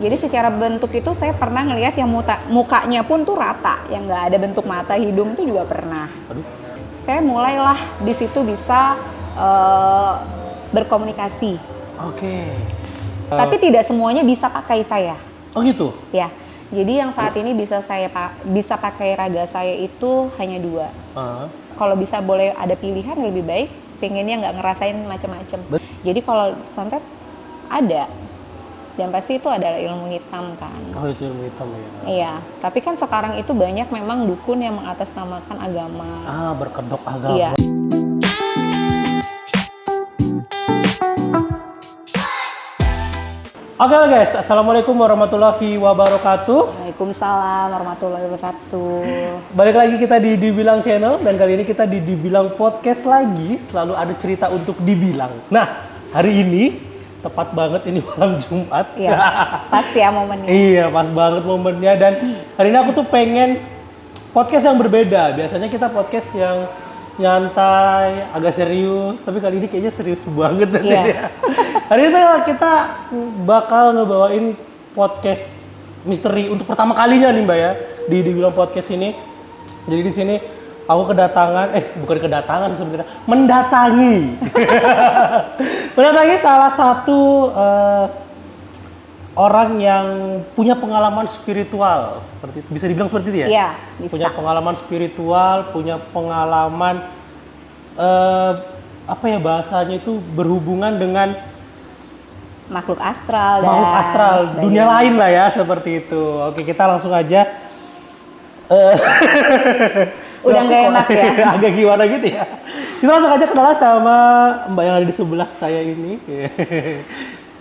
Jadi secara bentuk itu saya pernah ngelihat yang mukanya pun tuh rata, yang nggak ada bentuk mata, hidung itu juga pernah. Aduh. Saya mulailah di situ bisa berkomunikasi. Oke. Tapi tidak semuanya bisa pakai saya. Oh gitu? Ya. Jadi yang saat ini bisa pakai raga saya itu hanya 2. Kalau bisa boleh ada pilihan lebih baik, pengennya nggak ngerasain macam-macam. Jadi kalau santet ada, dan pasti itu adalah ilmu hitam kan. Oh itu ilmu hitam ya? Iya, tapi kan sekarang itu banyak memang dukun yang mengatasnamakan agama. Berkedok agama. Iya. Oke guys, assalamualaikum warahmatullahi wabarakatuh. Waalaikumsalam warahmatullahi wabarakatuh. Balik lagi kita di Dibilang Channel, dan kali ini kita di Dibilang Podcast lagi. Selalu ada cerita untuk dibilang. Nah, hari ini tepat banget, ini malam Jumat. Iya, pas ya momennya. Iya, pas banget momennya. Dan hari ini aku tuh pengen podcast yang berbeda. Biasanya kita podcast yang nyantai, agak serius, tapi kali ini kayaknya serius banget nanti ya. Hari ini kita bakal ngebawain podcast misteri untuk pertama kalinya nih Mbak ya di Dibilang Podcast ini. Jadi di sini aku bukan kedatangan sebenarnya, mendatangi salah satu orang yang punya pengalaman spiritual seperti itu. Bisa dibilang seperti itu ya? Iya, bisa. Punya pengalaman spiritual, punya pengalaman bahasanya itu berhubungan dengan makhluk astral dunia lain lah ya, seperti itu. Oke, kita langsung aja. Udah nggak enak ya? Agak gimana gitu ya. Kita langsung aja kenalan sama Mbak yang ada di sebelah saya ini.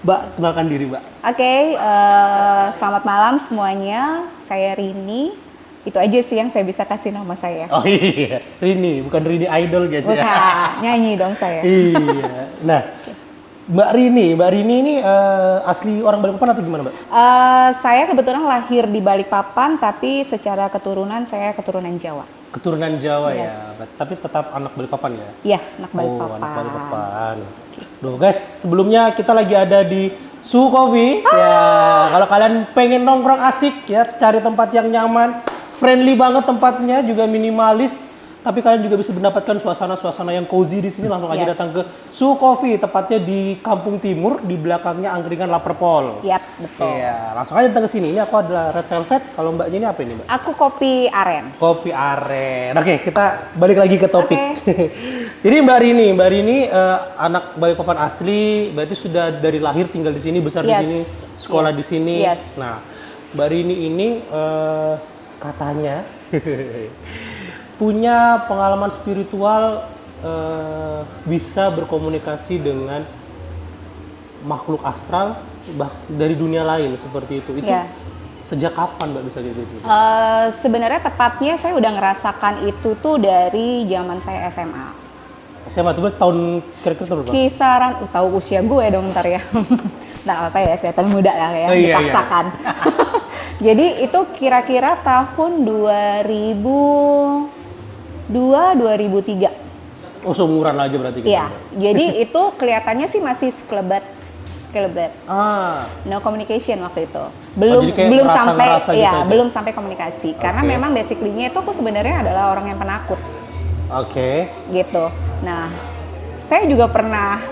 Mbak, kenalkan diri Mbak. Oke, selamat malam semuanya. Saya Rini. Itu aja sih yang saya bisa kasih nama saya. Oh iya, Rini, bukan Rini Idol guys ya. Bukan, nyanyi dong saya. Iya. Nah, Mbak Rini ini asli orang Balikpapan atau gimana Mbak? Saya kebetulan lahir di Balikpapan, tapi secara keturunan saya keturunan Jawa. Keturunan Jawa Yes. ya, tapi tetap anak Balikpapan ya? Iya, anak Balikpapan. Oh, anak Balikpapan. Duh guys, sebelumnya kita lagi ada di Suhu Coffee. Ya, kalau kalian pengen nongkrong asik ya, cari tempat yang nyaman, friendly banget tempatnya, juga minimalis. Tapi kalian juga bisa mendapatkan suasana-suasana yang cozy di sini. Langsung aja datang ke Suhu Coffee, tepatnya di Kampung Timur, di belakangnya angkringan Laperpol. Yap, betul. Iya, langsung aja datang ke sini. Ini aku adalah Red Velvet. Kalau Mbaknya ini apa ini Mbak? Aku kopi aren. Kopi aren. Oke, kita balik lagi ke topik. Okay. Jadi Mbak Rini anak Balikpapan asli, berarti sudah dari lahir tinggal di sini, besar di sini, sekolah di sini. Yes. Nah, Mbak Rini ini katanya punya pengalaman spiritual, bisa berkomunikasi dengan makhluk astral dari dunia lain seperti itu. Itu sejak kapan Mbak bisa gitu? Sebenarnya tepatnya saya udah ngerasakan itu tuh dari zaman saya SMA. SMA itu tahun kira-kira berapa? Kisaran, tahu usia gue dong ntar ya. Nggak apa-apa ya, kelihatan muda lah ya, dipaksakan. Jadi itu kira-kira tahun 2002-2003. Oh, seumuran aja berarti. Iya, jadi itu kelihatannya sih masih sekelebat. No communication waktu itu. Belum sampai belum sampai komunikasi. Karena memang basically-nya itu aku sebenarnya adalah orang yang penakut. Oke. Gitu. Nah, saya juga pernah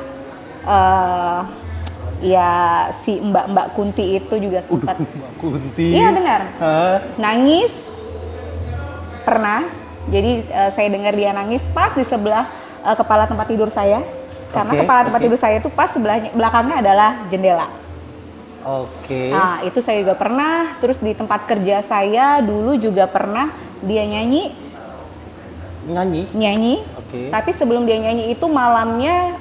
si Mbak Kunti itu juga sempat. Mbak Kunti. Iya benar. Nangis pernah. Jadi saya dengar dia nangis pas di sebelah kepala tempat tidur saya. Karena kepala tempat tidur saya itu pas belakangnya adalah jendela. Oke. Nah, itu saya juga pernah. Terus di tempat kerja saya dulu juga pernah dia nyanyi. Tapi sebelum dia nyanyi itu malamnya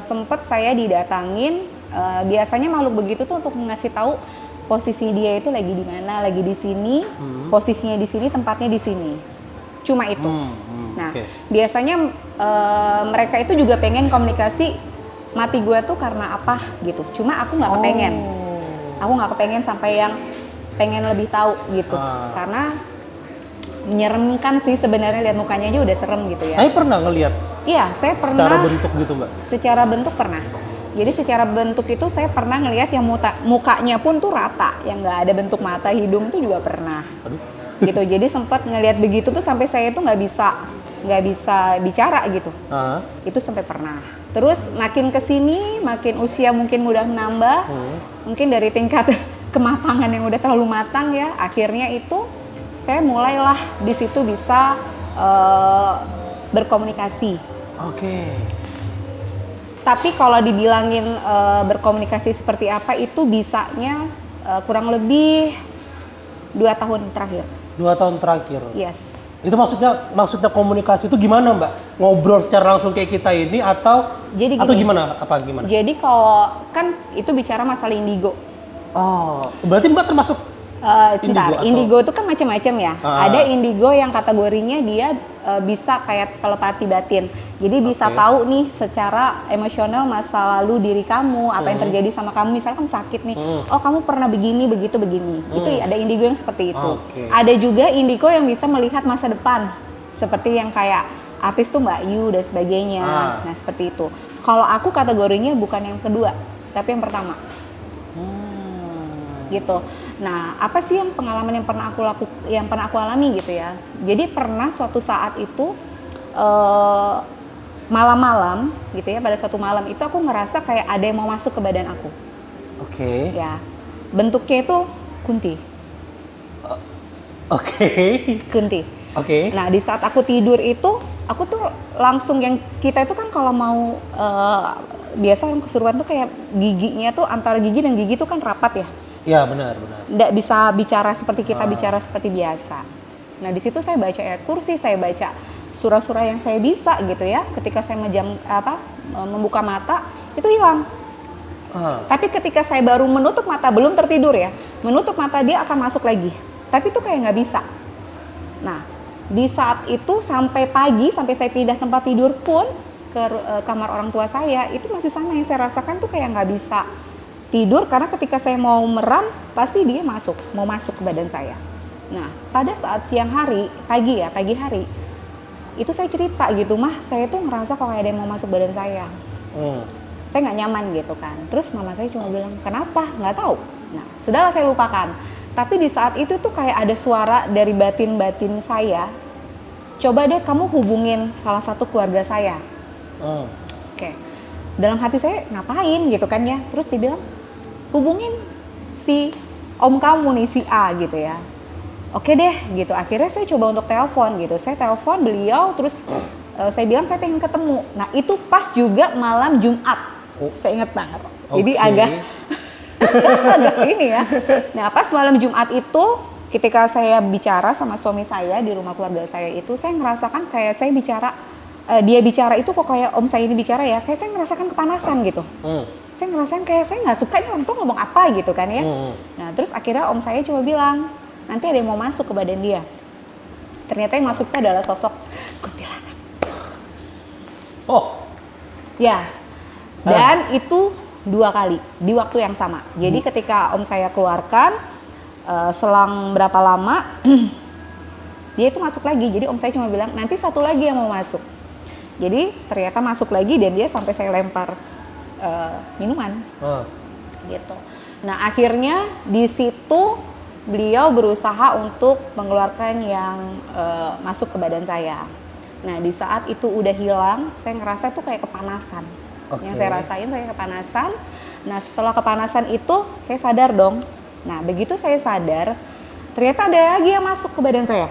sempat saya didatangin. Biasanya makhluk begitu tuh untuk ngasih tahu posisi dia itu lagi di mana, lagi di sini, posisinya di sini, tempatnya di sini. Cuma itu. Nah, biasanya mereka itu juga pengen komunikasi mati gue tuh karena apa gitu. Cuma aku nggak kepengen. Aku nggak kepengen sampai yang pengen lebih tahu gitu. Karena menyeramkan sih sebenarnya, lihat mukanya aja udah serem gitu ya. Tapi pernah ngelihat? Iya, saya pernah. Secara bentuk gitu Mbak? Secara bentuk pernah. Jadi secara bentuk itu saya pernah ngelihat yang mukanya pun tuh rata, yang nggak ada bentuk mata, hidung itu juga pernah. Aduh. Gitu. Jadi sempat ngelihat begitu tuh sampai saya tuh nggak bisa bicara gitu. Itu sampai pernah. Terus makin kesini, makin usia mungkin udah nambah, mungkin dari tingkat kematangan yang udah terlalu matang ya, akhirnya itu saya mulailah di situ bisa berkomunikasi. Oke. Tapi kalau dibilangin berkomunikasi seperti apa itu bisanya kurang lebih 2 tahun terakhir. 2 tahun terakhir. Yes. Itu maksudnya komunikasi itu gimana, Mbak? Ngobrol secara langsung kayak kita ini atau gimana? Jadi kalau kan itu bicara masalah indigo. Oh, berarti Mbak termasuk indigo itu kan macam-macam ya. Ada indigo yang kategorinya dia bisa kayak telepati batin. Jadi bisa tahu nih secara emosional masa lalu diri kamu, apa yang terjadi sama kamu. Misalnya kamu sakit nih, oh kamu pernah begini, begitu, begini. Itu ada indigo yang seperti itu. Ada juga indigo yang bisa melihat masa depan. Seperti yang kayak artis tuh Mbak Yu dan sebagainya. Nah seperti itu. Kalau aku kategorinya bukan yang kedua, tapi yang pertama. Gitu. Nah, apa sih yang pengalaman yang pernah aku alami gitu ya. Jadi pernah suatu saat itu malam-malam gitu ya, pada suatu malam itu aku ngerasa kayak ada yang mau masuk ke badan aku. Oke. Ya. Bentuknya itu kunti. Kunti. Oke. Nah, di saat aku tidur itu, aku tuh langsung yang kita itu kan kalau mau biasa yang kesurupan tuh kayak giginya tuh antara gigi dan gigi tuh kan rapat ya. Iya benar. Nggak bisa bicara seperti kita bicara seperti biasa. Nah di situ saya baca ayat kursi, saya baca surah-surah yang saya bisa gitu ya. Ketika saya membuka mata itu hilang. Tapi ketika saya baru menutup mata, belum tertidur ya, menutup mata dia akan masuk lagi. Tapi itu kayak nggak bisa. Nah di saat itu sampai pagi, sampai saya pindah tempat tidur pun ke kamar orang tua saya, itu masih sama yang saya rasakan tuh kayak nggak bisa tidur, karena ketika saya mau merem pasti dia mau masuk ke badan saya. Nah pada saat siang hari, pagi hari itu saya cerita gitu, mah saya tuh ngerasa kok kayak ada yang mau masuk badan saya. Saya nggak nyaman gitu kan. Terus mama saya cuma bilang kenapa, nggak tahu. Nah sudahlah saya lupakan. Tapi di saat itu tuh kayak ada suara dari batin saya, coba deh kamu hubungin salah satu keluarga saya. Oke. Dalam hati saya ngapain gitu kan ya. Terus dibilang hubungin si om kamu nih, si A gitu ya. Oke deh gitu. Akhirnya saya coba untuk telepon gitu. Saya telepon beliau, terus saya bilang saya pengen ketemu. Nah itu pas juga malam Jumat. Saya ingat banget. Jadi agak ini ya. Nah pas malam Jumat itu ketika saya bicara sama suami saya di rumah keluarga saya itu, saya ngerasakan kayak saya bicara, dia bicara itu kok kayak om saya ini bicara ya, kayak saya ngerasakan kepanasan gitu. Saya ngerasain kayak saya nggak suka ini orang tuh ngomong apa gitu kan ya. Nah terus akhirnya om saya cuma bilang nanti ada yang mau masuk ke badan dia. Ternyata yang masuk itu adalah sosok kuntilanak. Yes. Dan itu 2 kali di waktu yang sama. Jadi ketika om saya keluarkan, selang berapa lama dia itu masuk lagi. Jadi om saya cuma bilang nanti satu lagi yang mau masuk. Jadi ternyata masuk lagi dan dia sampai saya lempar minuman, gitu. Nah akhirnya di situ beliau berusaha untuk mengeluarkan yang masuk ke badan saya. Nah di saat itu udah hilang, saya ngerasa tuh kayak kepanasan. Yang saya rasain saya kepanasan. Nah setelah kepanasan itu saya sadar dong. Nah begitu saya sadar, ternyata ada lagi yang masuk ke badan saya.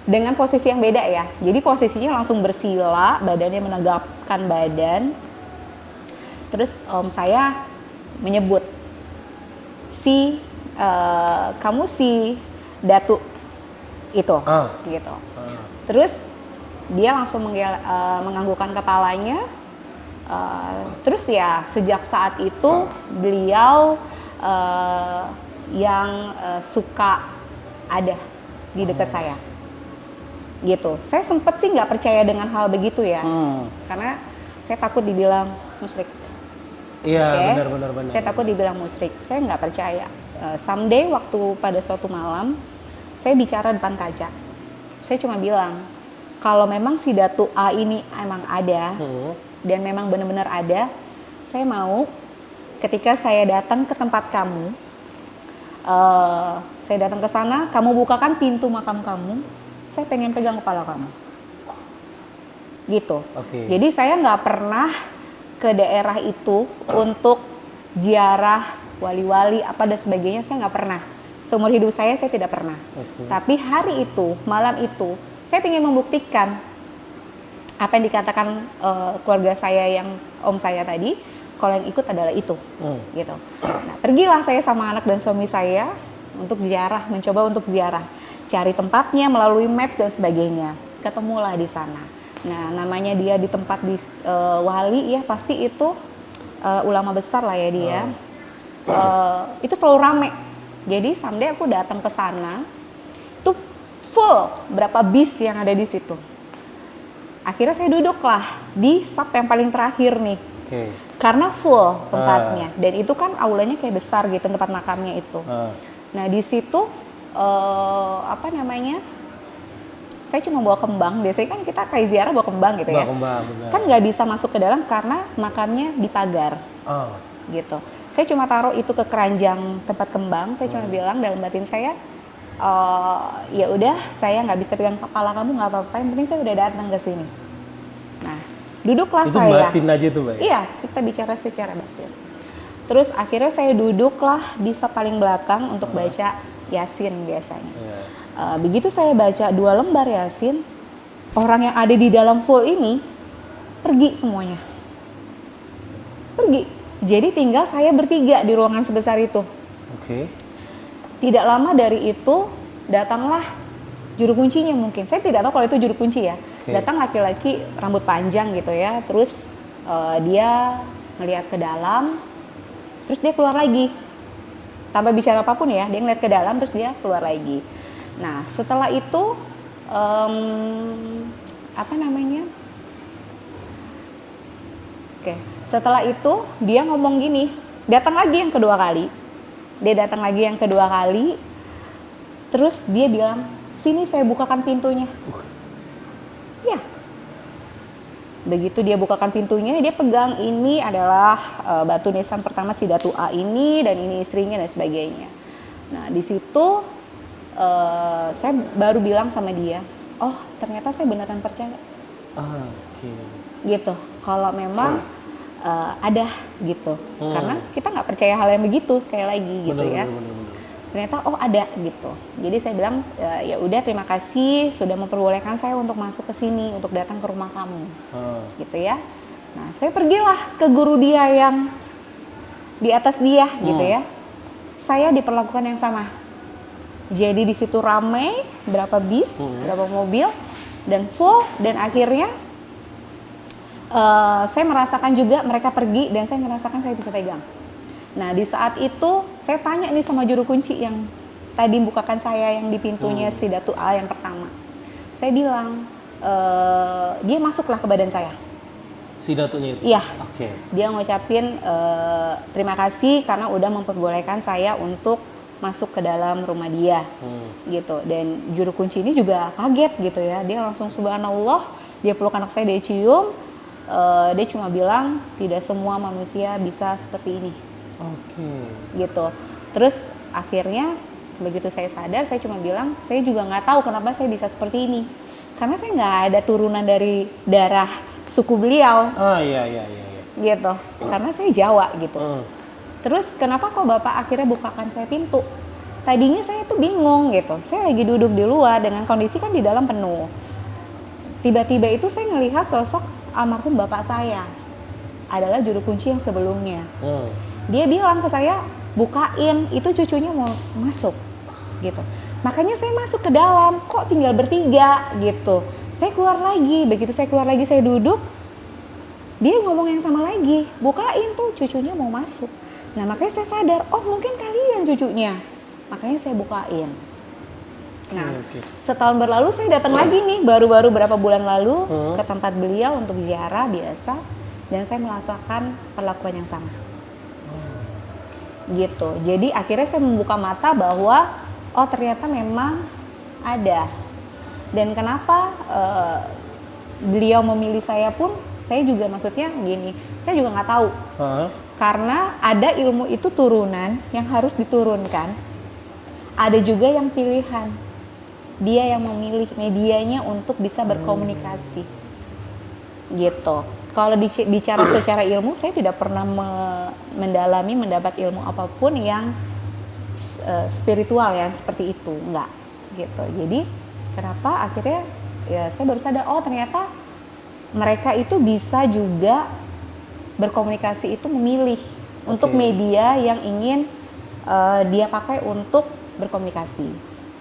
Dengan posisi yang beda ya. Jadi posisinya langsung bersila, badannya menegakkan badan. Terus om saya menyebut kamu si Datu itu, gitu. Terus dia langsung menganggukkan kepalanya. Terus ya sejak saat itu beliau yang suka ada di dekat saya. Gitu. Saya sempet sih nggak percaya dengan hal begitu ya, karena saya takut dibilang musyrik. Iya, benar. Saya takut dibilang musyrik. Saya nggak percaya. Someday waktu pada suatu malam, saya bicara depan kaca. Saya cuma bilang, kalau memang si Datu A ini emang ada dan memang benar-benar ada, saya mau ketika saya datang ke tempat kamu, saya datang ke sana, kamu bukakan pintu makam kamu, saya pengen pegang kepala kamu. Gitu. Oke. Jadi saya nggak pernah ke daerah itu untuk ziarah wali-wali apa dan sebagainya, saya nggak pernah. Seumur hidup saya tidak pernah. Oke. Tapi hari itu, malam itu, saya ingin membuktikan apa yang dikatakan keluarga saya yang om saya tadi, kalau yang ikut adalah itu, gitu. Nah, pergilah saya sama anak dan suami saya untuk ziarah, mencoba untuk ziarah, cari tempatnya melalui maps dan sebagainya. Ketemulah di sana. Nah, namanya dia di tempat di wali ya, pasti itu ulama besar lah ya dia. Itu selalu rame. Jadi someday aku datang ke sana, tuh full berapa bis yang ada di situ. Akhirnya saya duduklah di sub yang paling terakhir nih. Oke. Karena full tempatnya, dan itu kan aulanya kayak besar gitu tempat makamnya itu. Nah di situ apa namanya? Saya cuma bawa kembang. Biasanya kan kita kayak ziarah bawa kembang gitu ya. Kembang, benar. Kan nggak bisa masuk ke dalam karena makamnya dipagar. Gitu. Saya cuma taruh itu ke keranjang tempat kembang. Saya cuma bilang dalam batin saya, ya udah, saya nggak bisa pegang kepala kamu, nggak apa-apa. Yang penting saya udah datang ke sini. Nah, duduklah itu saya. Itu batin aja tuh, Mbak? Iya, kita bicara secara batin. Terus akhirnya saya duduklah di paling belakang untuk baca Yasin biasanya. Begitu saya baca 2 lembar Yasin, orang yang ada di dalam full ini pergi semuanya. Pergi. Jadi tinggal saya bertiga di ruangan sebesar itu. Oke. Tidak lama dari itu datanglah juru kuncinya mungkin. Saya tidak tahu kalau itu juru kunci ya. Datang laki-laki rambut panjang gitu ya. Terus dia ngelihat ke dalam. Terus dia keluar lagi. Tanpa bicara apapun ya. Dia ngeliat ke dalam terus dia keluar lagi. Nah setelah itu apa namanya? Oke. Setelah itu dia ngomong gini, datang lagi yang kedua kali. Dia datang lagi yang kedua kali. Terus dia bilang, sini saya bukakan pintunya. Ya. Begitu dia bukakan pintunya, dia pegang ini adalah batu nisan pertama si Datu A ini, dan ini istrinya dan sebagainya. Nah di situ saya baru bilang sama dia, oh ternyata saya beneran percaya. Gitu. Kalau memang ada gitu, karena kita nggak percaya hal yang begitu sekali lagi gitu. Bener. Ternyata oh ada gitu. Jadi saya bilang ya udah, terima kasih sudah memperbolehkan saya untuk masuk ke sini, untuk datang ke rumah kamu, gitu ya. Nah saya pergilah ke guru dia yang di atas dia gitu ya. Saya diperlakukan yang sama. Jadi di situ ramai, berapa bis, berapa mobil, dan full, dan akhirnya saya merasakan juga mereka pergi dan saya merasakan saya bisa pegang. Nah di saat itu saya tanya nih sama juru kunci yang tadi bukakan saya yang di pintunya si Datu A yang pertama. Saya bilang, dia masuklah ke badan saya. Si Datunya itu? Iya. Oke. Dia ngucapin terima kasih karena udah memperbolehkan saya untuk masuk ke dalam rumah dia, gitu. Dan juru kunci ini juga kaget gitu ya. Dia langsung subhanallah, dia peluk anak saya, dia cium. Dia cuma bilang tidak semua manusia bisa seperti ini. Gitu. Terus akhirnya begitu saya sadar, saya cuma bilang saya juga nggak tahu kenapa saya bisa seperti ini, karena saya nggak ada turunan dari darah suku beliau. Iya. Gitu. Karena saya Jawa gitu. Terus kenapa kok Bapak akhirnya bukakan saya pintu? Tadinya saya tuh bingung gitu. Saya lagi duduk di luar dengan kondisi kan di dalam penuh. Tiba-tiba itu saya ngelihat sosok almarhum bapak saya, adalah juru kunci yang sebelumnya. Dia bilang ke saya, bukain, itu cucunya mau masuk gitu. Makanya saya masuk ke dalam, kok tinggal bertiga gitu. Saya keluar lagi, begitu saya keluar lagi saya duduk, dia ngomong yang sama lagi, bukain tuh cucunya mau masuk. Nah makanya saya sadar, oh mungkin kalian cucunya, makanya saya bukain. Nah, setahun berlalu saya datang lagi nih, baru-baru berapa bulan lalu ke tempat beliau untuk ziarah biasa, dan saya merasakan perlakuan yang sama. Gitu. Jadi akhirnya saya membuka mata bahwa oh ternyata memang ada. Dan kenapa beliau memilih saya pun saya juga maksudnya gini, saya juga nggak tahu. Hah? Karena ada ilmu itu turunan yang harus diturunkan. Ada juga yang pilihan. Dia yang memilih medianya untuk bisa berkomunikasi. Gitu. Kalau bicara secara ilmu, saya tidak pernah mendalami, mendapat ilmu apapun yang spiritual ya, seperti itu. Enggak. Gitu. Jadi, kenapa akhirnya ya saya baru sadar, oh ternyata mereka itu bisa juga berkomunikasi itu memilih untuk media yang ingin dia pakai untuk berkomunikasi.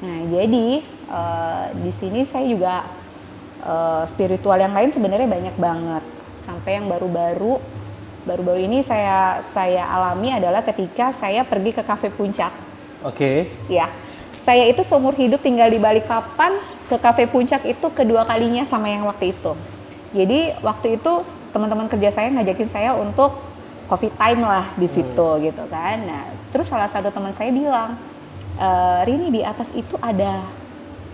Nah, jadi di sini saya juga spiritual yang lain sebenarnya banyak banget. Sampai yang baru-baru ini saya alami adalah ketika saya pergi ke Cafe Puncak. Oke. Ya, saya itu seumur hidup tinggal di Balikpapan, ke Cafe Puncak itu kedua kalinya sama yang waktu itu. Jadi waktu itu teman-teman kerja saya ngajakin saya untuk coffee time lah di situ gitu kan. Nah, terus salah satu teman saya bilang, Rini di atas itu ada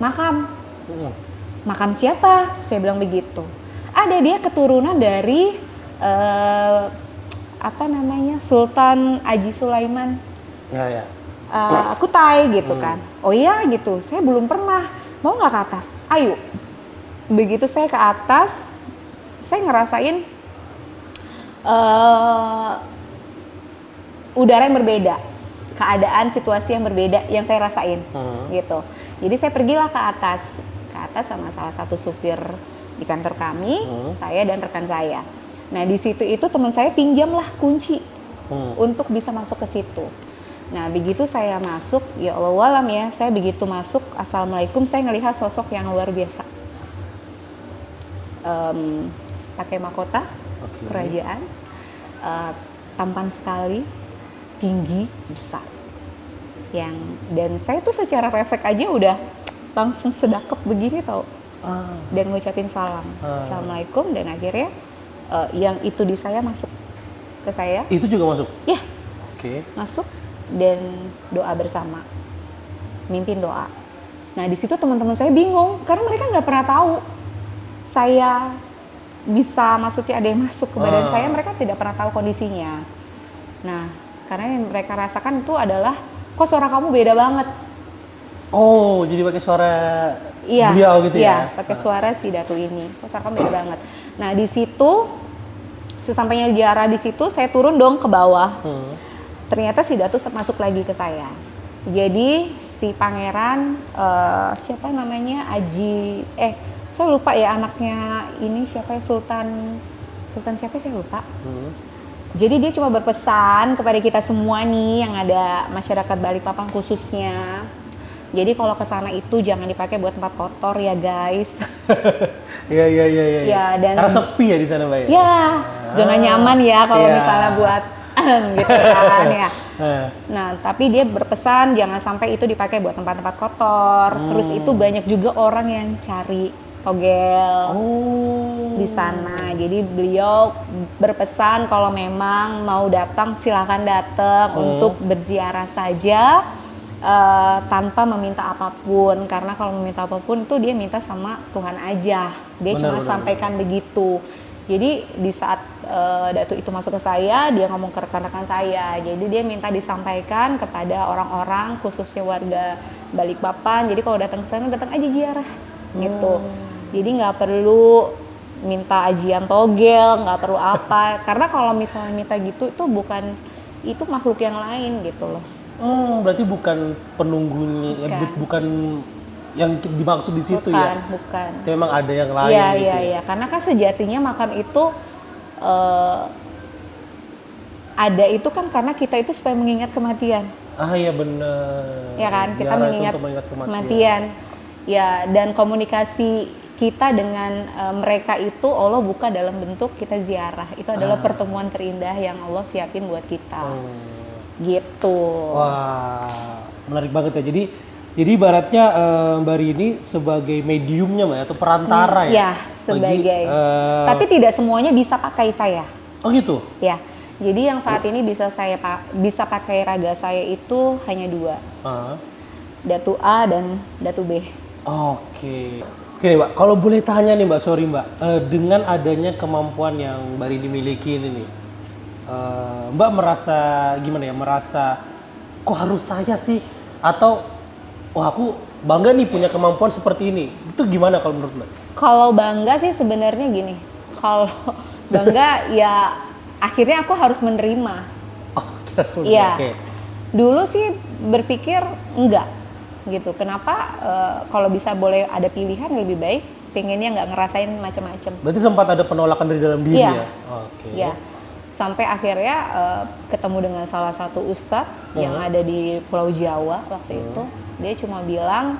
makam. Makam siapa? Saya bilang begitu. Ada, dia keturunan dari Sultan Haji Sulaiman. Ya. Kutai gitu kan. Oh iya gitu, saya belum pernah. Mau nggak ke atas? Ayo. Begitu saya ke atas, saya ngerasain udara yang berbeda, keadaan situasi yang berbeda yang saya rasain gitu. Jadi saya pergilah ke atas sama salah satu supir di kantor kami, saya dan rekan saya. Nah di situ itu teman saya pinjamlah kunci untuk bisa masuk ke situ. Nah begitu saya masuk, ya Allah walam ya, saya begitu masuk, assalamualaikum, saya ngelihat sosok yang luar biasa. Pakai mahkota kerajaan, tampan sekali, tinggi, besar. Dan saya tuh secara refleks aja udah langsung sedakep begini tau. Dan ngucapin salam, assalamualaikum, dan akhirnya yang itu di saya masuk ke saya. Itu juga masuk? Ya. Oke. Masuk dan doa bersama, mimpin doa. Nah di situ teman-teman saya bingung karena mereka nggak pernah tahu saya bisa, maksudnya ada yang masuk ke badan saya, mereka tidak pernah tahu kondisinya. Nah, karena yang mereka rasakan itu adalah, kok suara kamu beda banget. Oh, jadi pakai suara beliau gitu ya? Iya, pakai suara si Datu ini. Kok suara kamu beda banget. Nah, di situ, sesampainya ziarah di situ, saya turun dong ke bawah. Ternyata si Datu masuk lagi ke saya. Jadi, si pangeran, siapa namanya, saya lupa ya anaknya ini siapa ya, Sultan siapa saya lupa. Jadi dia cuma berpesan kepada kita semua nih yang ada masyarakat Balikpapan khususnya. Jadi kalau ke sana itu jangan dipakai buat tempat kotor ya guys. Iya. Ya, dan karena sepi ya di sana Mbak ya. Ya, zona nyaman ya kalau misalnya buat gitu kan ya. Nah, tapi dia berpesan jangan sampai itu dipakai buat tempat-tempat kotor. Terus itu banyak juga orang yang cari togel di sana. Jadi beliau berpesan kalau memang mau datang silakan datang untuk berziarah saja tanpa meminta apapun. Karena kalau meminta apapun itu dia minta sama Tuhan aja. Dia cuma sampaikan begitu. Jadi di saat Datu itu masuk ke saya, dia ngomong ke rekan-rekan saya. Jadi dia minta disampaikan kepada orang-orang khususnya warga Balikpapan. Jadi kalau datang ke sana datang aja ziarah gitu. Jadi nggak perlu minta ajian togel, nggak perlu apa. Karena kalau misalnya minta gitu itu makhluk yang lain gitu loh. Berarti bukan penunggunya, bukan yang dimaksud di situ ya? Bukan. Itu memang ada yang lain gitu. Iya. Karena kan sejatinya makam itu ada itu kan karena kita itu supaya mengingat kematian. Iya benar. Ya kan, kita mengingat kematian. Ya, dan komunikasi kita dengan mereka itu Allah buka dalam bentuk kita ziarah. Itu adalah pertemuan terindah yang Allah siapin buat kita. Gitu. Wah, menarik banget ya. Jadi ibaratnya Mbak Rini sebagai mediumnya Mbak atau perantara ya? Ya, sebagai. Tapi tidak semuanya bisa pakai saya. Oh gitu? Ya. Jadi yang saat ini bisa pakai raga saya itu hanya 2. Datu A dan Datu B. Oke. Oke nih Mbak, kalau boleh tanya nih Mbak, sorry Mbak, dengan adanya kemampuan yang Mbak Rini miliki ini nih, Mbak merasa gimana ya, merasa kok harus saya sih? Atau, wah aku bangga nih punya kemampuan seperti ini, itu gimana kalau menurut Mbak? Kalau bangga sih sebenarnya gini, kalau bangga ya akhirnya aku harus menerima. Oh, kita semua, Iya. oke. Dulu sih berpikir enggak gitu. Kenapa kalau bisa boleh ada pilihan lebih baik pengennya nggak ngerasain macam-macam. Berarti sempat ada penolakan dari dalam diri Iya. ya? Oke. Ya. Sampai akhirnya ketemu dengan salah satu ustadz yang ada di Pulau Jawa waktu itu. Dia cuma bilang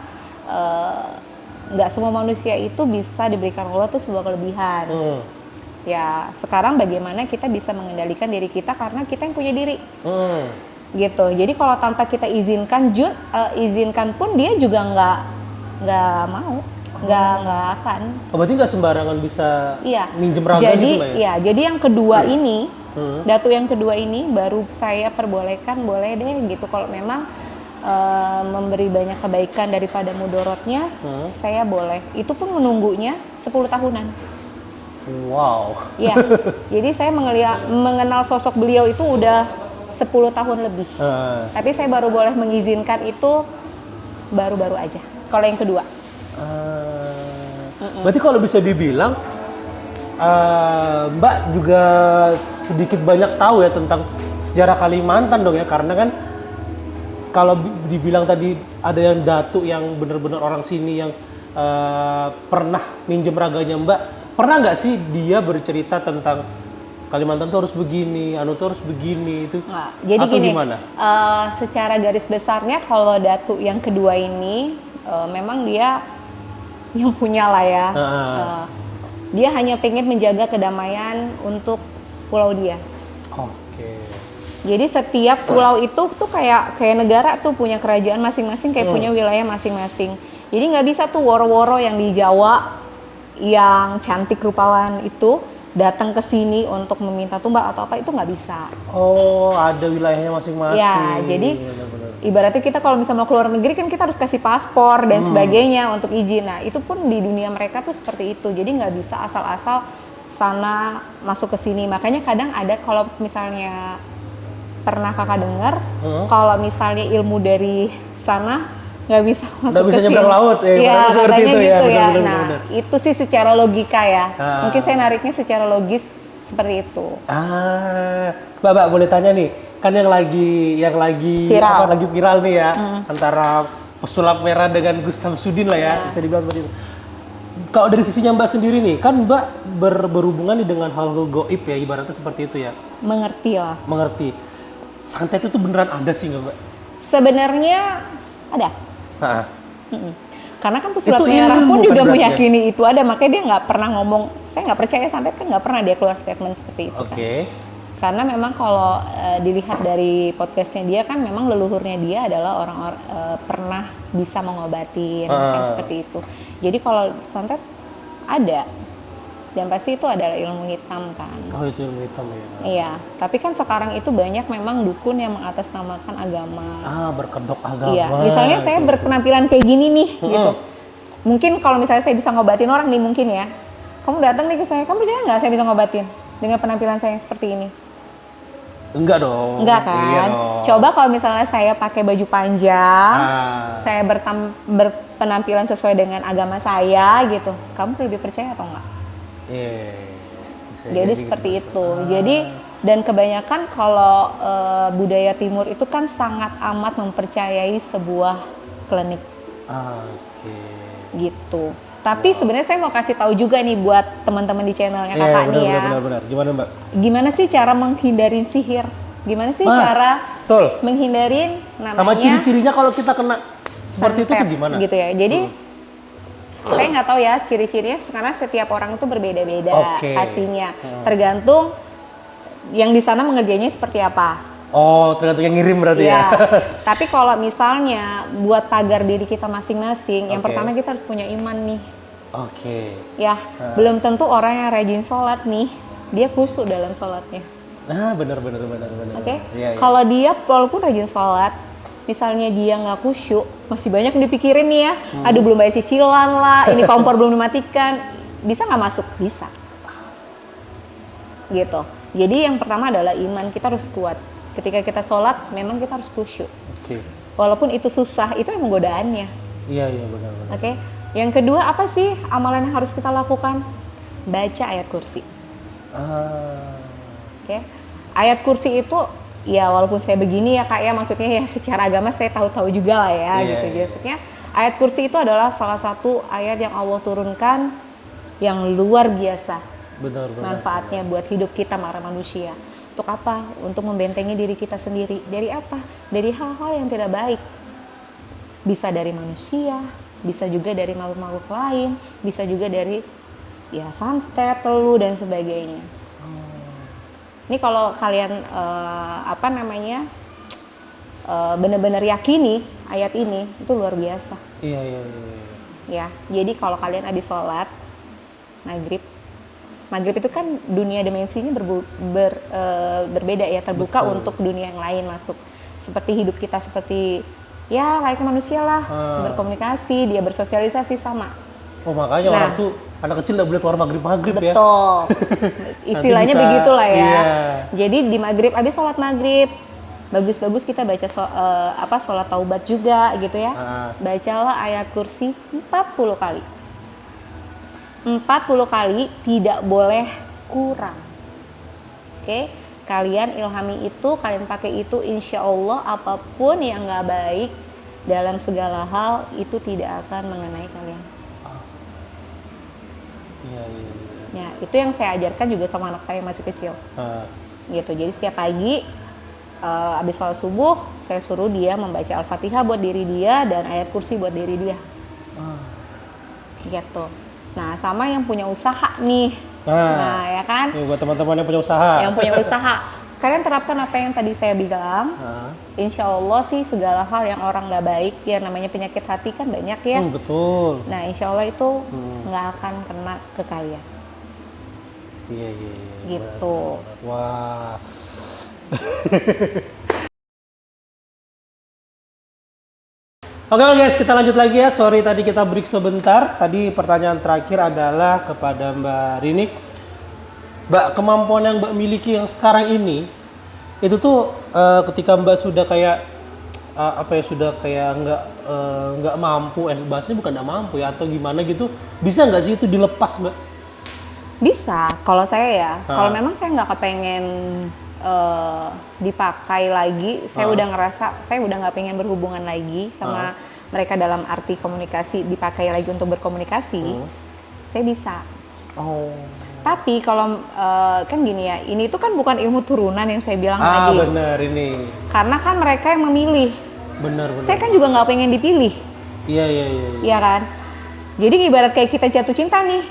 nggak semua manusia itu bisa diberikan Allah tuh sebuah kelebihan. Ya sekarang bagaimana kita bisa mengendalikan diri kita karena kita yang punya diri. Gitu. Jadi kalau tanpa kita izinkan izinkan pun dia juga nggak mau, nggak akan. Oh, berarti nggak sembarangan bisa Iya. minjem raga Jadi gitu Mbak ya? ya, jadi yang kedua ini, datu yang kedua ini baru saya perbolehkan boleh deh gitu kalau memang memberi banyak kebaikan daripada mudorotnya, saya boleh. Itu pun menunggunya 10 tahunan. Wow. Iya. Jadi saya mengenal sosok beliau itu udah 10 tahun lebih. Tapi saya baru boleh mengizinkan itu baru-baru aja. Kalau yang kedua. Berarti kalau bisa dibilang Mbak juga sedikit banyak tahu ya tentang sejarah Kalimantan dong ya, karena kan kalau dibilang tadi ada yang datuk yang benar-benar orang sini yang pernah minjem raganya Mbak, pernah nggak sih dia bercerita tentang Kalimantan tuh harus begini, anu tuh harus begini itu? Nah, jadi atau gini, gimana? Secara garis besarnya kalau datuk yang kedua ini memang dia yang punya lah ya. Dia hanya pengen menjaga kedamaian untuk pulau dia. Oke. Jadi setiap pulau itu tuh kayak negara tuh punya kerajaan masing-masing, kayak punya wilayah masing-masing. Jadi nggak bisa tuh woro-woro yang di Jawa yang cantik rupawan itu datang ke sini untuk meminta tumbal atau apa, itu nggak bisa. Oh, ada wilayahnya masing-masing. Ya, jadi benar-benar. Ibaratnya kita kalau misalnya mau keluar negeri kan kita harus kasih paspor dan sebagainya untuk izin. Nah, itu pun di dunia mereka tuh seperti itu. Jadi nggak bisa asal-asal sana masuk ke sini. Makanya kadang ada, kalau misalnya pernah kakak dengar, kalau misalnya ilmu dari sana nggak bisa masuk ke sini. nyebrang laut ya, Iya, seperti katanya itu gitu ya. ya. Benar, Nah, benar. itu sih secara logika ya. Mungkin saya nariknya secara logis seperti itu. Mbak boleh tanya nih, kan yang lagi Viral. lagi viral nih ya, antara pesulap merah dengan Gus Samsudin lah ya, bisa dibilang seperti itu. Kalau dari sisinya Mbak sendiri nih, kan Mbak berhubungan nih dengan hal-hal goib ya, ibaratnya seperti itu ya. Mengerti lah. Mengerti. Santet itu beneran ada sih nggak Mbak? Sebenarnya ada. Karena kan pesulap Itu merah ilmu pun kan juga berarti ya? meyakini itu ada, makanya dia nggak pernah ngomong, saya nggak percaya santet, kan nggak pernah dia keluar statement seperti itu. Oke. Kan. Karena memang kalau dilihat dari podcastnya dia kan memang leluhurnya dia adalah orang-orang pernah bisa mengobati, kan seperti itu. Jadi kalau santet ada, dan pasti itu adalah ilmu hitam kan. Oh, itu ilmu hitam ya. Iya, tapi kan sekarang itu banyak memang dukun yang mengatasnamakan agama. Berkedok agama. Iya, misalnya saya berpenampilan kayak gini nih, gitu. Mungkin kalau misalnya saya bisa ngobatin orang nih, mungkin ya. Kamu datang nih ke saya, kamu percaya nggak saya bisa ngobatin dengan penampilan saya yang seperti ini? Enggak dong. Enggak kan? Iya dong. Coba kalau misalnya saya pakai baju panjang, saya berpenampilan sesuai dengan agama saya, gitu. Kamu lebih percaya atau enggak? Bisa Jadi seperti itu. Jadi dan kebanyakan kalau budaya timur itu kan sangat amat mempercayai sebuah klinik. Oke. Gitu. Tapi sebenarnya saya mau kasih tahu juga nih buat teman-teman di channelnya kakak nih ya. Benar. Gimana Mbak? Gimana sih cara menghindarin sihir? Gimana sih cara betul. menghindarin namanya? Sama ciri-cirinya kalau kita kena seperti itu santet, tuh gimana? Gitu ya. Jadi saya nggak tahu ya ciri-cirinya karena setiap orang itu berbeda-beda pastinya. Tergantung yang di sana mengerjainya seperti apa. Oh, tergantung yang ngirim berarti ya. Tapi kalau misalnya buat pagar diri kita masing-masing, yang pertama kita harus punya iman nih. Ya, belum tentu orang yang rajin sholat nih, dia khusyuk dalam sholatnya. Nah, benar. Oke. Iya. Kalau dia walaupun rajin sholat, misalnya dia nggak khusyuk, masih banyak yang dipikirin nih ya. Aduh belum bayar cicilan lah, ini kompor belum dimatikan. Bisa nggak masuk? Bisa. Gitu. Jadi yang pertama adalah iman, kita harus kuat. Ketika kita sholat, memang kita harus khusyuk. Oke. Walaupun itu susah, itu memang godaannya. Iya benar. Oke. Yang kedua apa sih amalan yang harus kita lakukan? Baca ayat kursi. Oke. Ayat kursi itu ya walaupun saya begini ya Kak ya, maksudnya ya secara agama saya tahu-tahu juga lah ya gitu. Maksudnya ayat kursi itu adalah salah satu ayat yang Allah turunkan yang luar biasa. Benar. Manfaatnya buat hidup kita para manusia. Untuk apa? Untuk membentengi diri kita sendiri. Dari apa? Dari hal-hal yang tidak baik. Bisa dari manusia, bisa juga dari makhluk-makhluk lain, bisa juga dari ya santet, teluh dan sebagainya. Ini kalau kalian benar-benar yakini ayat ini, itu luar biasa. Iya. Ya, jadi kalau kalian habis sholat maghrib itu kan dunia dimensinya berbeda ya, terbuka. Betul. Untuk dunia yang lain masuk. Seperti hidup kita seperti ya layaknya manusia lah, berkomunikasi, dia bersosialisasi sama. Oh makanya orang tuh anak kecil nggak boleh keluar maghrib ya. Betul. Istilahnya begitulah ya. Iya. Jadi di maghrib, abis sholat maghrib, bagus-bagus kita baca sholat taubat juga gitu ya. Bacalah ayat kursi 40 kali. 40 kali, tidak boleh kurang. Oke, kalian ilhami itu, kalian pakai itu, insya Allah apapun yang nggak baik dalam segala hal itu tidak akan mengenai kalian. Iya. Ya, itu yang saya ajarkan juga sama anak saya yang masih kecil. Gitu. Jadi setiap pagi habis sholat subuh, saya suruh dia membaca Al-Fatihah buat diri dia dan ayat kursi buat diri dia. Gitu. Nah, sama yang punya usaha nih. Nah, ya kan? Nih buat teman-teman yang punya usaha. Yang punya usaha. Kalian terapkan apa yang tadi saya bilang. Insya Allah sih segala hal yang orang nggak baik, ya namanya penyakit hati kan banyak ya. Betul. Nah, insya Allah itu nggak akan kena ke kalian. Iya. Gitu. Benar. Wah. Oke guys, kita lanjut lagi ya. Sorry tadi kita break sebentar. Tadi pertanyaan terakhir adalah kepada Mbak Rini. Mbak, kemampuan yang Mbak miliki yang sekarang ini, itu tuh ketika Mbak sudah kayak sudah kayak nggak mampu, bahasanya bukan nggak mampu ya atau gimana gitu, bisa nggak sih itu dilepas Mbak? Bisa, kalau saya ya. Kalau memang saya nggak kepengen dipakai lagi, saya udah ngerasa saya udah nggak pengen berhubungan lagi sama mereka dalam arti komunikasi, dipakai lagi untuk berkomunikasi, saya bisa. Tapi kalau kan gini ya, ini tuh kan bukan ilmu turunan yang saya bilang tadi. Benar ini. Karena kan mereka yang memilih. Benar. Saya kan juga nggak pengen dipilih. Iya. Iya kan? Jadi ibarat kayak kita jatuh cinta nih.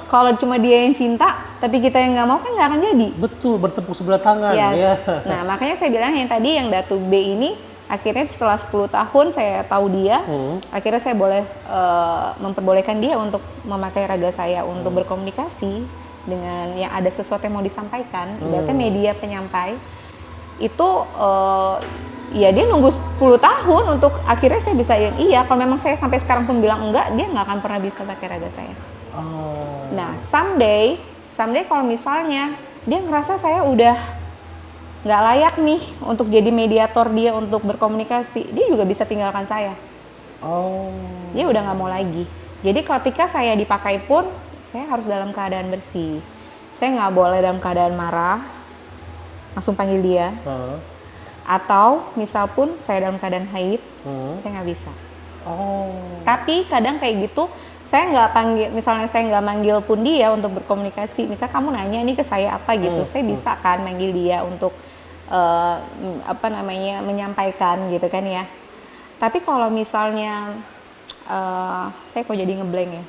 Kalau cuma dia yang cinta, tapi kita yang nggak mau kan nggak akan jadi. Betul, bertepuk sebelah tangan. Yes. Ya. Nah makanya saya bilang yang tadi yang Datu B ini, akhirnya setelah 10 tahun saya tahu dia, akhirnya saya boleh memperbolehkan dia untuk memakai raga saya untuk berkomunikasi dengan yang ada sesuatu yang mau disampaikan. Ibaratnya media penyampai itu ya dia nunggu 10 tahun untuk akhirnya saya bisa yang iya. Kalau memang saya sampai sekarang pun bilang enggak, dia nggak akan pernah bisa pakai raga saya. Nah someday kalau misalnya dia ngerasa saya udah nggak layak nih untuk jadi mediator dia untuk berkomunikasi, dia juga bisa tinggalkan saya. Dia udah nggak mau lagi. Jadi ketika saya dipakai pun saya harus dalam keadaan bersih. Saya nggak boleh dalam keadaan marah, langsung panggil dia. Atau misal pun saya dalam keadaan haid, saya nggak bisa. Tapi kadang kayak gitu, saya nggak panggil, misalnya saya nggak manggil pun dia untuk berkomunikasi. Misal kamu nanya ini ke saya apa gitu, saya bisa kan manggil dia untuk menyampaikan gitu kan ya. Tapi kalau misalnya saya kok jadi ngeblank ya.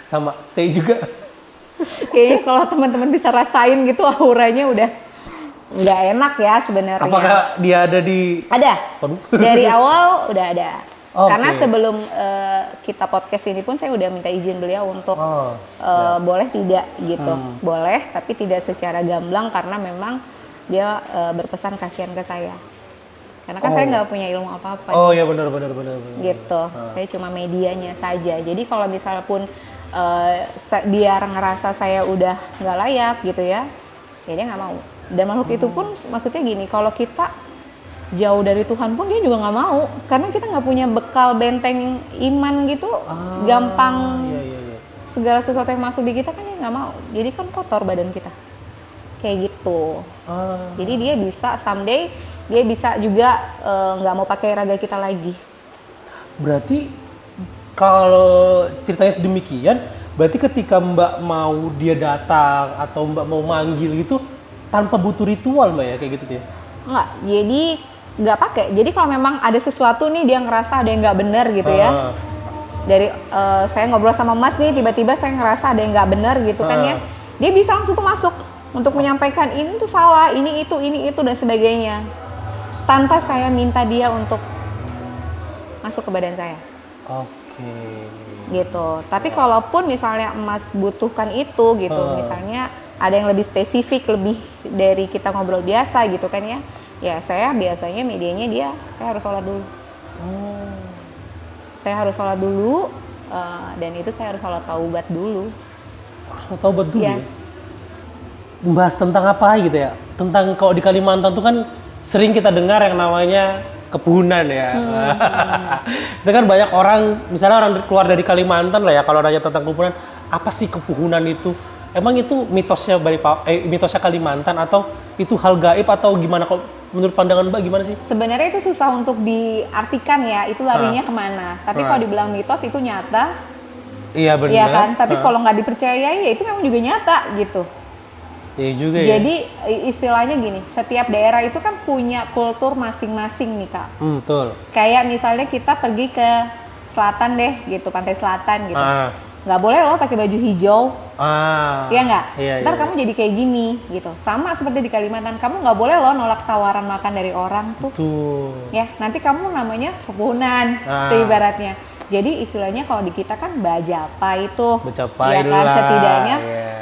Sama, saya juga. Kayaknya kalau teman-teman bisa rasain gitu auranya udah nggak enak ya sebenarnya. Apakah dia ada di? Ada. Dari awal udah ada. Karena Okay. sebelum kita podcast ini pun saya udah minta izin beliau untuk boleh tidak gitu. Boleh, tapi tidak secara gamblang karena memang dia berpesan kasihan ke saya. Karena kan saya nggak punya ilmu apa-apa. Oh iya benar. Gitu. Saya cuma medianya saja. Jadi kalau misal pun dia ngerasa saya udah nggak layak gitu ya dia nggak mau. Dan makhluk itu pun maksudnya gini, kalau kita jauh dari Tuhan pun dia juga nggak mau, karena kita nggak punya bekal benteng iman gitu, gampang segala sesuatu yang masuk di kita kan dia nggak mau. Jadi kan kotor badan kita. Kayak gitu. Jadi dia bisa someday dia bisa juga nggak mau pakai raga kita lagi. Berarti kalau ceritanya sedemikian, berarti ketika Mbak mau dia datang atau Mbak mau manggil gitu tanpa butuh ritual Mbak ya kayak gitu ya? Enggak, jadi nggak pakai. Jadi kalau memang ada sesuatu nih dia ngerasa ada yang nggak benar gitu ya. Dari saya ngobrol sama Mas nih, tiba-tiba saya ngerasa ada yang nggak benar gitu kan ya. Dia bisa langsung tuh masuk untuk menyampaikan ini tuh salah, ini itu dan sebagainya. Tanpa saya minta dia untuk masuk ke badan saya. Oke. Gitu. Tapi kalaupun misalnya Mas butuhkan itu gitu, misalnya ada yang lebih spesifik, lebih dari kita ngobrol biasa gitu kan ya. Ya saya biasanya medianya saya harus sholat dulu. Saya harus sholat dulu, dan itu saya harus sholat taubat dulu. Harus sholat taubat dulu Yes. ya? Membahas tentang apa gitu ya? Tentang kalau di Kalimantan tuh kan sering kita dengar yang namanya kepuhunan ya. Itu kan banyak orang, misalnya orang keluar dari Kalimantan lah ya, kalau nanya tentang kepuhunan, apa sih kepuhunan itu? Emang itu mitosnya mitosnya Kalimantan atau itu hal gaib atau gimana? Kalau menurut pandangan Mbak gimana sih? Sebenarnya itu susah untuk diartikan ya, itu larinya kemana. Tapi kalau dibilang mitos itu nyata. Iya benar. Iya kan, tapi kalau nggak dipercayai ya itu memang juga nyata gitu. Iya juga ya. Jadi istilahnya gini, setiap daerah itu kan punya kultur masing-masing nih Kak. Betul. Kayak misalnya kita pergi ke selatan deh gitu, pantai selatan gitu. Nggak boleh loh pakai baju hijau. Iya nggak? Ntar kamu jadi kayak gini gitu. Sama seperti di Kalimantan, kamu nggak boleh loh nolak tawaran makan dari orang tuh. Betul. Ya, nanti kamu namanya kepuhunan, ibaratnya. Jadi istilahnya kalau di kita kan bajapa itu, Bacapai ya kan lah, setidaknya yeah.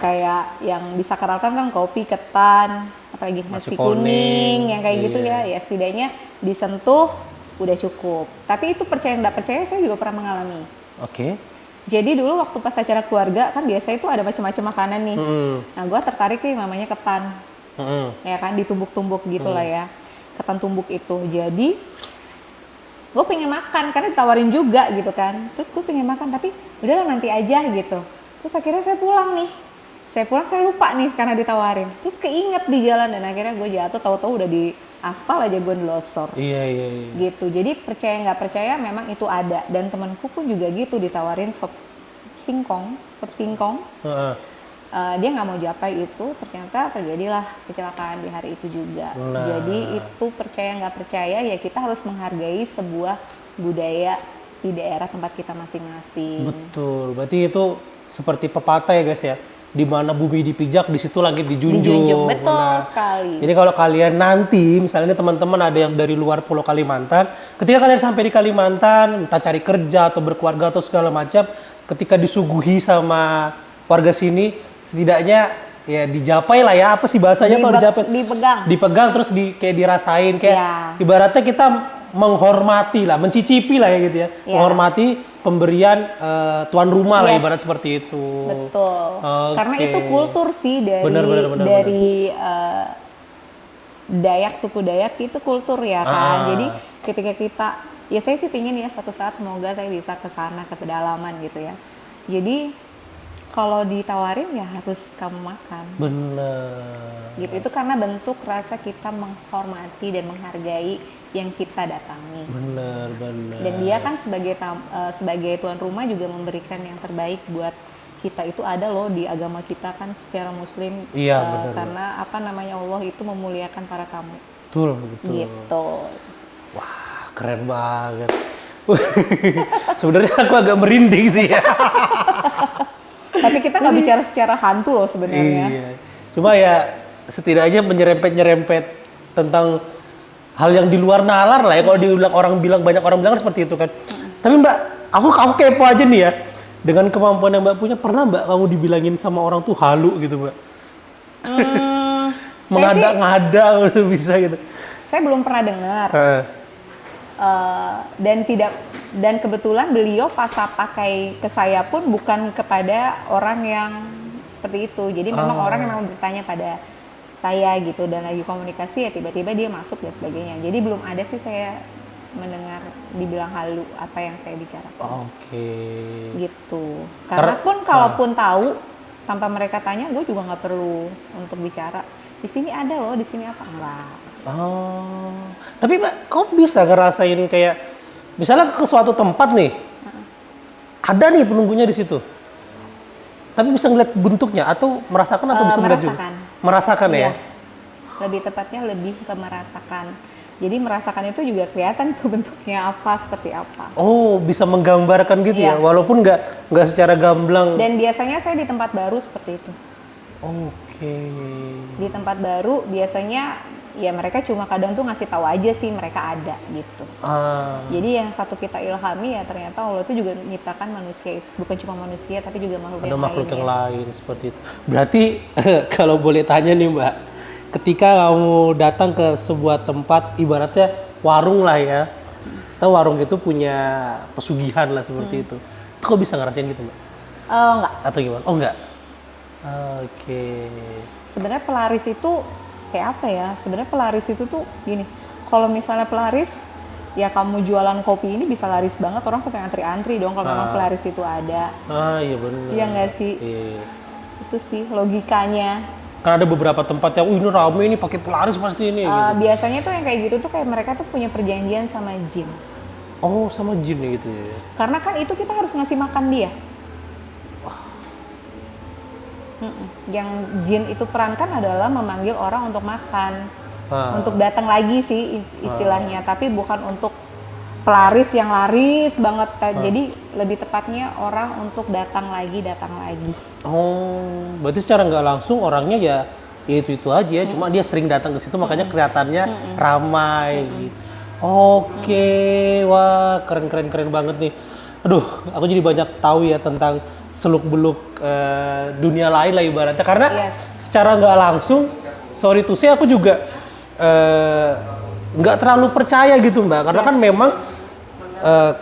Kayak yang disakralkan kan kopi, ketan, apalagi nasi kuning, yang kayak gitu ya. Ya setidaknya disentuh udah cukup. Tapi itu percaya nggak percaya saya juga pernah mengalami. Oke. Jadi dulu waktu pas acara keluarga kan biasanya itu ada macam-macam makanan nih. Nah gue tertarik nih namanya ketan, ya kan ditumbuk-tumbuk gitu lah ya, ketan tumbuk itu. Jadi gue pengen makan karena ditawarin juga gitu kan. Terus gue pengen makan tapi udahlah nanti aja gitu. Terus akhirnya saya pulang nih. Saya lupa nih karena ditawarin. Terus keinget di jalan dan akhirnya gue jatuh, tahu-tahu udah di aspal aja gue ngelosor. Iya. Gitu. Jadi percaya nggak percaya memang itu ada. Dan temanku pun juga gitu ditawarin sop singkong. Dia nggak mau japai itu, ternyata terjadilah kecelakaan di hari itu juga. Jadi itu percaya nggak percaya ya kita harus menghargai sebuah budaya di daerah tempat kita masing-masing. Betul, berarti itu seperti pepatah ya guys ya, di mana bumi dipijak di situ langit dijunjung. Betul sekali. Jadi kalau kalian nanti misalnya teman-teman ada yang dari luar Pulau Kalimantan, ketika kalian sampai di Kalimantan, entah cari kerja atau berkeluarga atau segala macam, ketika disuguhi sama warga sini, setidaknya ya dijapai lah ya, apa sih bahasanya kalau dijapai? Dipegang terus kayak dirasain kayak ibaratnya kita menghormati lah, mencicipi lah ya gitu ya. Menghormati pemberian tuan rumah lah ibarat seperti itu. Betul. Karena itu kultur sih dari Dayak, suku Dayak itu kultur ya kan. Jadi ketika kita, ya saya sih pingin ya suatu saat semoga saya bisa ke sana ke pedalaman gitu ya. Jadi kalau ditawarin ya harus kamu makan. Bener. Gitu, itu karena bentuk rasa kita menghormati dan menghargai yang kita datangi. Bener. Dan dia kan sebagai tuan rumah juga memberikan yang terbaik buat kita. Itu ada loh di agama kita kan secara Muslim. Iya benar. Karena apa namanya Allah itu memuliakan para tamu. Betul. Gitu. Wah keren banget. Sebenarnya aku agak merinding sih ya. Tapi kita nggak bicara secara hantu loh sebenarnya. Iya. Cuma ya setidaknya menyerempet tentang hal yang di luar nalar lah ya. Kalau banyak orang bilang seperti itu kan. Tapi Mbak, aku kepo aja nih ya. Dengan kemampuan yang Mbak punya, pernah Mbak kamu dibilangin sama orang tuh halu gitu Mbak? Mengada-ngada bisa gitu. saya belum pernah dengar. Heeh. Dan kebetulan beliau pas pakai ke saya pun bukan kepada orang yang seperti itu. Jadi memang orang yang memang bertanya pada saya gitu, dan lagi komunikasi ya tiba-tiba dia masuk dan sebagainya. Jadi belum ada sih saya mendengar dibilang halu apa yang saya bicarakan. Oke. Gitu. Karena pun kalaupun tahu tanpa mereka tanya, gue juga nggak perlu untuk bicara. Di sini ada loh, di sini apa enggak. Oh. Tapi Mbak, kok bisa ngerasain kayak misalnya ke suatu tempat nih, ada nih penunggunya di situ, tapi bisa ngeliat bentuknya atau merasakan atau bisa ngeliat juga? Merasakan ya? Iya. Lebih tepatnya lebih ke merasakan. Jadi merasakan itu juga kelihatan tuh bentuknya apa, seperti apa. Oh, bisa menggambarkan gitu ya, Iya. walaupun nggak secara gamblang. Dan biasanya saya di tempat baru seperti itu. Oke. Di tempat baru biasanya ya mereka cuma kadang tuh ngasih tahu aja sih mereka ada gitu. Jadi yang satu kita ilhami ya ternyata Allah itu juga menciptakan manusia, bukan cuma manusia tapi juga makhluk Ada yang makhluk lainnya. yang lain seperti itu. Berarti kalau boleh tanya nih Mbak, ketika kamu datang ke sebuah tempat ibaratnya warung lah ya, atau warung itu punya pesugihan lah seperti itu kok bisa ngerasain gitu Mbak? Enggak. Atau gimana? Oh enggak? Oke. Sebenarnya pelaris itu kayak apa ya? Sebenarnya pelaris itu tuh gini, kalau misalnya pelaris ya kamu jualan kopi ini bisa laris banget, orang sampai antri-antri dong kalau memang pelaris itu ada. Iya benar. Iya nggak sih? Iya. Itu sih logikanya. Kan ada beberapa tempat yang, ini rame ini pakai pelaris pasti ini. Gitu. Biasanya tuh yang kayak gitu tuh kayak mereka tuh punya perjanjian sama jin. Oh sama jin ya gitu ya? Karena kan itu kita harus ngasih makan dia. Yang jin itu perankan adalah memanggil orang untuk makan, untuk datang lagi sih istilahnya, tapi bukan untuk pelaris yang laris banget. Jadi lebih tepatnya orang untuk datang lagi. Oh, berarti secara nggak langsung orangnya ya itu aja ya, cuma dia sering datang ke situ makanya kelihatannya ramai. Gitu. Oke, wah keren banget nih. Aduh, aku jadi banyak tahu ya tentang seluk-beluk dunia lain lah ibaratnya. Karena secara nggak langsung, sorry to say aku juga nggak terlalu percaya gitu Mbak. Karena kan memang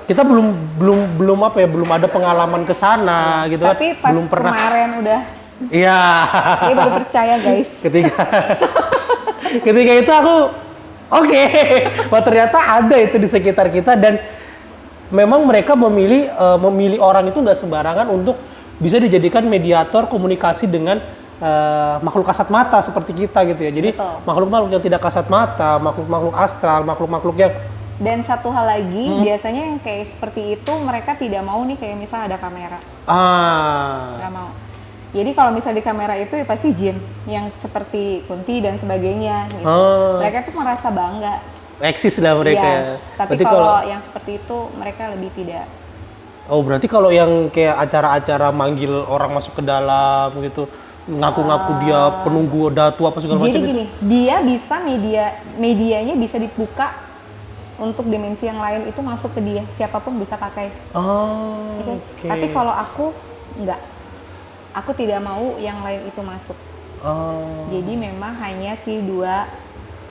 kita belum ada pengalaman ke sana gitu kan. Tapi pas belum pernah. Kemarin udah. Iya. Saya baru percaya guys. Ketika itu aku wah ternyata ada itu di sekitar kita, dan memang mereka memilih orang itu nggak sembarangan untuk bisa dijadikan mediator komunikasi dengan makhluk kasat mata seperti kita gitu ya. Jadi makhluk-makhluk yang tidak kasat mata, makhluk-makhluk astral, makhluk-makhluk yang. Dan satu hal lagi, biasanya yang kayak seperti itu mereka tidak mau nih kayak misal ada kamera. Nggak mau. Jadi kalau misalnya di kamera itu ya pasti jin yang seperti Kunti dan sebagainya gitu. Mereka tuh merasa bangga. Eksis lah mereka. Tapi kalau yang seperti itu mereka lebih tidak. Oh berarti kalau yang kayak acara-acara manggil orang masuk ke dalam gitu, ngaku-ngaku dia penunggu datu apa segala macam. Jadi gini, dia bisa medianya bisa dibuka untuk dimensi yang lain itu masuk ke dia, siapapun bisa pakai. Okay. Tapi kalau aku enggak. Aku tidak mau yang lain itu masuk. Jadi memang hanya si 2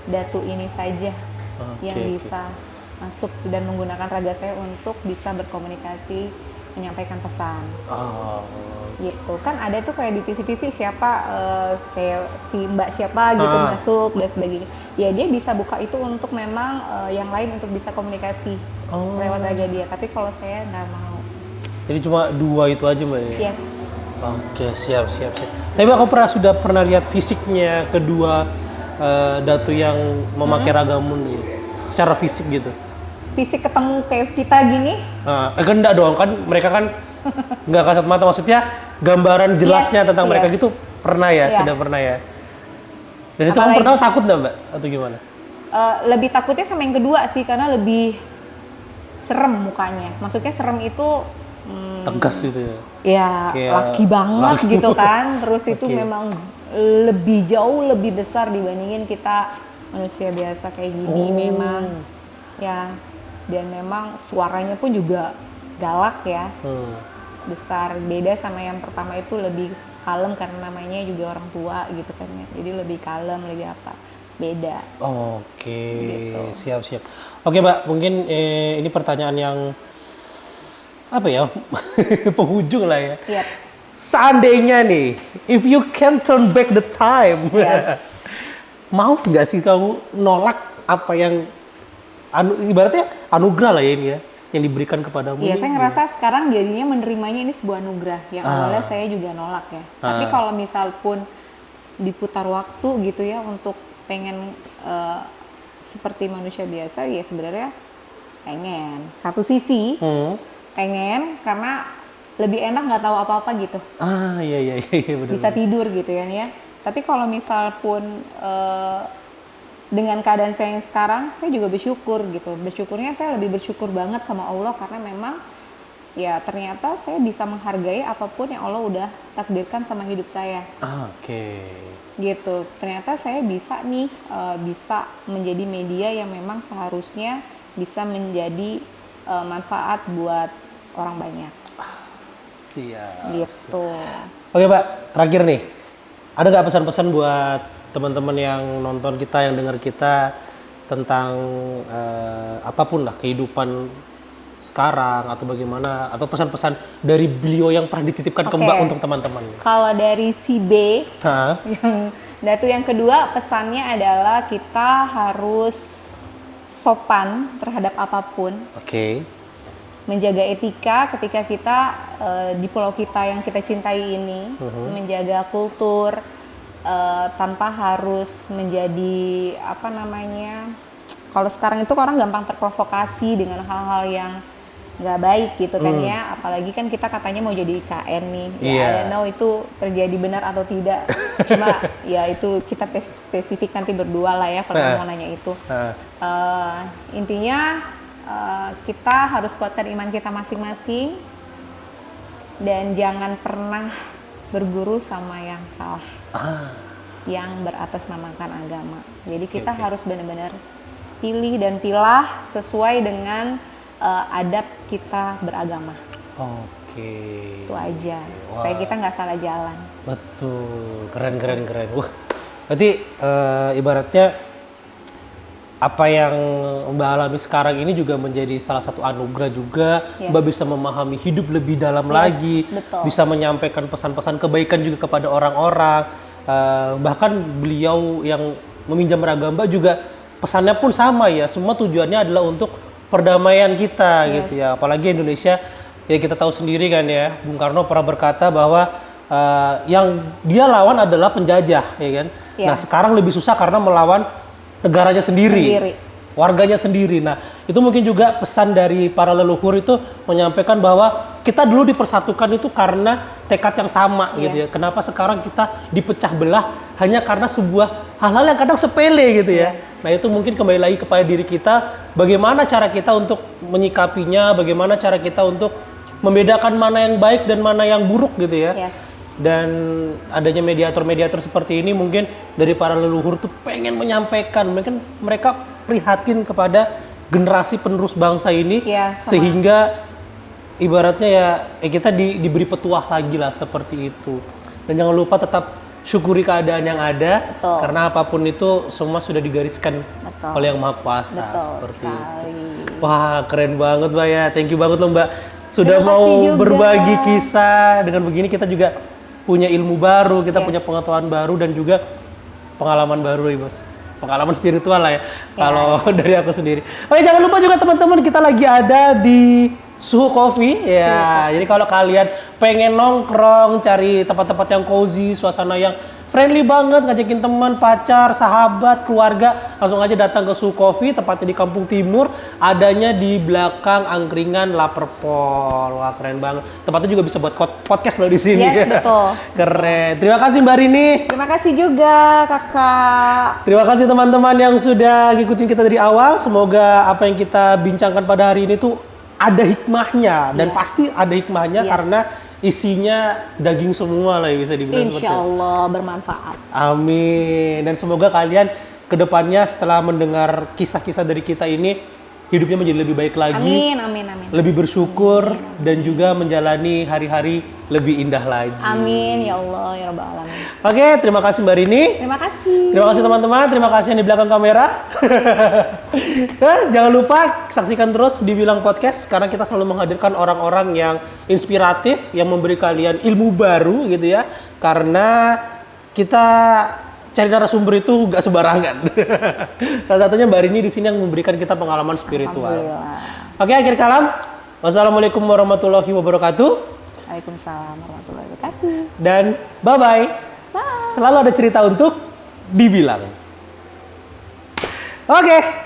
datu ini saja yang bisa masuk dan menggunakan raga saya untuk bisa berkomunikasi, menyampaikan pesan. Gitu kan ada tuh kayak di TV siapa kayak si Mbak siapa gitu masuk dan sebagainya. Ya dia bisa buka itu untuk memang yang lain untuk bisa komunikasi lewat raga dia. Tapi kalau saya nggak mau. Jadi cuma 2 itu aja Mbak ya? Yes. Oke, siap. Tapi aku sudah pernah lihat fisiknya kedua datu yang memakai ragamun nih, secara fisik gitu. Fisik ketemu kayak kita gini? Kan enggak dong, kan mereka kan nggak kasat mata, maksudnya gambaran jelasnya tentang mereka gitu pernah ya, sudah pernah ya. Dan itu kamu pertama takut nggak Mbak, atau gimana? Lebih takutnya sama yang kedua sih, karena lebih serem mukanya. Maksudnya serem itu tegas gitu ya? Ya, laki banget gitu kan. Terus itu memang jauh lebih besar dibandingin kita manusia biasa kayak gini memang. Ya, dan memang suaranya pun juga galak ya. Besar, beda sama yang pertama itu lebih kalem karena namanya juga orang tua gitu kan ya. Jadi lebih kalem, lebih apa. beda. Oke, Gitu. siap. Oke Mbak, mungkin ini pertanyaan yang apa ya, penghujung lah ya. Yap. Seandainya nih, if you can turn back the time, Yes. mau nggak sih kamu nolak apa yang ibaratnya anugerah lah ya ini ya, yang diberikan kepadamu? Iya, ini? saya ngerasa sekarang jadinya menerimanya ini sebuah anugerah yang awalnya saya juga nolak ya. Tapi kalau misal pun diputar waktu gitu ya untuk pengen seperti manusia biasa, ya sebenarnya pengen. Satu sisi pengen karena lebih enak nggak tahu apa-apa gitu. Iya benar. Bisa tidur gitu ya. Tapi kalau misal pun dengan keadaan saya yang sekarang, saya juga bersyukur gitu. Bersyukurnya saya lebih bersyukur banget sama Allah karena memang ya ternyata saya bisa menghargai apapun yang Allah udah takdirkan sama hidup saya. Oke. Gitu. Ternyata saya bisa nih bisa menjadi media yang memang seharusnya bisa menjadi manfaat buat orang banyak. Siap. Gitu. Oke Mbak, terakhir nih, ada nggak pesan-pesan buat teman-teman yang nonton kita, yang dengar kita tentang apapun lah kehidupan sekarang atau bagaimana, atau pesan-pesan dari beliau yang pernah dititipkan ke Mbak untuk teman-teman? Kalau dari si B, yang datu yang kedua pesannya adalah kita harus sopan terhadap apapun. Oke. Menjaga etika ketika kita di pulau kita yang kita cintai ini, menjaga kultur tanpa harus menjadi apa namanya, kalau sekarang itu orang gampang terprovokasi dengan hal-hal yang nggak baik gitu kan ya, apalagi kan kita katanya mau jadi IKN nih, ya I don't know itu terjadi benar atau tidak, cuma ya itu kita spesifik nanti berdua lah ya kalau mau nanya itu. Intinya kita harus kuatkan iman kita masing-masing dan jangan pernah berguru sama yang salah, yang beratasnamakan agama. Jadi kita harus benar-benar pilih dan pilah sesuai dengan adab kita beragama. Itu aja, supaya kita nggak salah jalan. Betul, keren. Wah, berarti ibaratnya apa yang Mbak alami sekarang ini juga menjadi salah satu anugerah juga. Mbak bisa memahami hidup lebih dalam lagi, betul. Bisa menyampaikan pesan-pesan kebaikan juga kepada orang-orang. Bahkan beliau yang meminjam ragam Mbak juga pesannya pun sama ya, semua tujuannya adalah untuk perdamaian kita gitu ya. Apalagi Indonesia, ya kita tahu sendiri kan ya, Bung Karno pernah berkata bahwa yang dia lawan adalah penjajah, ya kan. Nah sekarang lebih susah karena melawan negaranya sendiri, warganya sendiri. Nah, itu mungkin juga pesan dari para leluhur itu menyampaikan bahwa kita dulu dipersatukan itu karena tekad yang sama gitu ya. Kenapa sekarang kita dipecah belah hanya karena sebuah hal-hal yang kadang sepele gitu ya. Nah, itu mungkin kembali lagi kepada diri kita, bagaimana cara kita untuk menyikapinya, bagaimana cara kita untuk membedakan mana yang baik dan mana yang buruk gitu ya. Dan adanya mediator-mediator seperti ini mungkin dari para leluhur tuh pengen menyampaikan, mungkin mereka prihatin kepada generasi penerus bangsa ini, sehingga ibaratnya ya kita diberi petuah lagi lah seperti itu. Dan jangan lupa tetap syukuri keadaan yang ada, karena apapun itu semua sudah digariskan oleh Yang Maha Kuasa. Seperti itu. Wah, keren banget Mbak ya, thank you banget loh Mbak sudah mau berbagi kisah. Dengan begini kita juga punya ilmu baru, kita punya pengetahuan baru dan juga pengalaman baru ya Bos. Pengalaman spiritual lah ya, kalau dari aku sendiri. Oke, jangan lupa juga teman-teman, kita lagi ada di Suhu Coffee ya. Jadi kalau kalian pengen nongkrong, cari tempat-tempat yang cozy, suasana yang friendly banget, ngajakin teman, pacar, sahabat, keluarga, langsung aja datang ke Suhu Coffee, tepatnya di Kampung Timur, adanya di belakang angkringan Laperpol. Wah, keren banget. Tempatnya juga bisa buat podcast loh di sini. Betul. Keren. Terima kasih Mbak Rini. Terima kasih juga Kakak. Terima kasih teman-teman yang sudah ngikutin kita dari awal. Semoga apa yang kita bincangkan pada hari ini tuh ada hikmahnya, dan pasti ada hikmahnya karena isinya daging semua lah ya, bisa dibilang seperti itu. Insya Allah bermanfaat. Amin. Dan semoga kalian kedepannya setelah mendengar kisah-kisah dari kita ini hidupnya menjadi lebih baik lagi. Amin, amin, amin. Lebih bersyukur dan juga menjalani hari-hari lebih indah lagi. Amin ya Allah ya Rabbal alamin. Oke, terima kasih Mbak Rini. Terima kasih. Terima kasih teman-teman, terima kasih yang di belakang kamera. Nah, jangan lupa saksikan terus Dibilang Podcast karena kita selalu menghadirkan orang-orang yang inspiratif, yang memberi kalian ilmu baru gitu ya. Karena kita cari narasumber itu gak sembarangan. Salah satunya Mbak Rini di sini yang memberikan kita pengalaman spiritual. Oke, akhir kalam. Wassalamualaikum warahmatullahi wabarakatuh. Waalaikumsalam warahmatullahi wabarakatuh. Dan bye-bye. Bye. Selalu ada cerita untuk dibilang. Oke.